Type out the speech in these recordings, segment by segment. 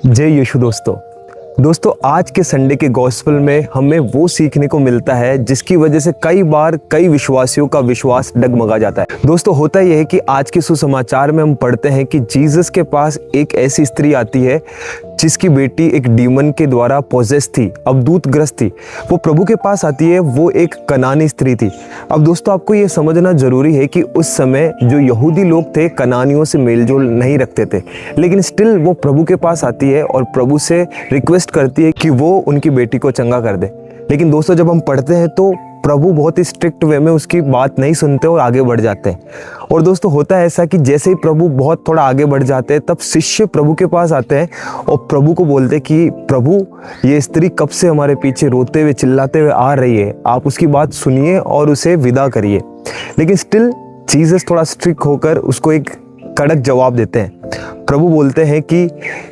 जय यीशु दोस्तों आज के संडे के गॉस्पेल में हमें वो सीखने को मिलता है जिसकी वजह से कई बार कई विश्वासियों का विश्वास डगमगा जाता है। दोस्तों होता यह है कि आज के सुसमाचार में हम पढ़ते हैं कि जीसस के पास एक ऐसी स्त्री आती है जिसकी बेटी एक डीमन के द्वारा पोजेस थी, अवदूतग्रस्त थी। वो प्रभु के पास आती है, वो एक कनानी स्त्री थी। अब दोस्तों आपको ये समझना जरूरी है कि उस समय जो यहूदी लोग थे कनानियों से मेलजोल नहीं रखते थे, लेकिन स्टिल वो प्रभु के पास आती है और प्रभु से रिक्वेस्ट करती है कि वो उनकी बेटी को चंगा कर दे। लेकिन दोस्तों जब हम पढ़ते हैं तो प्रभु बहुत ही स्ट्रिक्ट वे में उसकी बात नहीं सुनते और आगे बढ़ जाते हैं। और दोस्तों होता है ऐसा कि जैसे ही प्रभु बहुत थोड़ा आगे बढ़ जाते हैं तब शिष्य प्रभु के पास आते हैं और प्रभु को बोलते हैं कि प्रभु ये स्त्री कब से हमारे पीछे रोते हुए चिल्लाते हुए आ रही है, आप उसकी बात सुनिए और उसे विदा करिए। लेकिन स्टिल जीसस थोड़ा स्ट्रिक्ट होकर उसको एक कड़क जवाब देते हैं। प्रभु बोलते हैं कि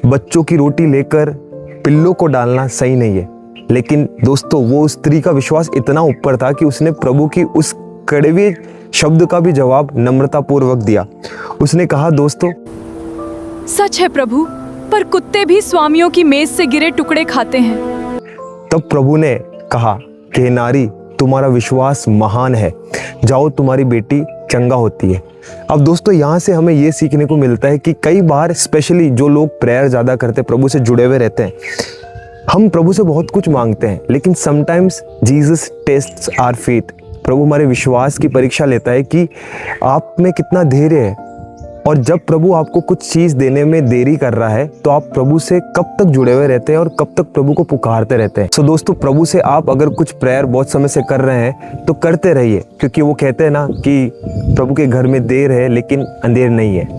बच्चों की रोटी लेकर पिल्लों को डालना सही नहीं है। लेकिन दोस्तों वो स्त्री का विश्वास इतना ऊपर था कि उसने प्रभु की उस कड़वे शब्द का भी जवाब नम्रता पूर्वक दिया। उसने कहा, दोस्तों सच है प्रभु, पर कुत्ते भी स्वामियों की मेज से गिरे टुकड़े खाते हैं। तब प्रभु ने कहा कि नारी तुम्हारा विश्वास महान है, जाओ तुम्हारी बेटी चंगा होती है। अब दोस्तों यहाँ से हमें ये सीखने को मिलता है कि कई बार स्पेशली जो लोग प्रेयर ज़्यादा करते, प्रभु से जुड़े हुए रहते हैं, हम प्रभु से बहुत कुछ मांगते हैं, लेकिन sometimes Jesus tests our faith. प्रभु हमारे विश्वास की परीक्षा लेता है कि आप में कितना धैर्य है। और जब प्रभु आपको कुछ चीज़ देने में देरी कर रहा है तो आप प्रभु से कब तक जुड़े हुए रहते हैं और कब तक प्रभु को पुकारते रहते हैं। सो दोस्तों प्रभु से आप अगर कुछ प्रेयर बहुत समय से कर रहे हैं तो करते रहिए, क्योंकि वो कहते हैं ना कि प्रभु के घर में देर है लेकिन अंधेर नहीं है।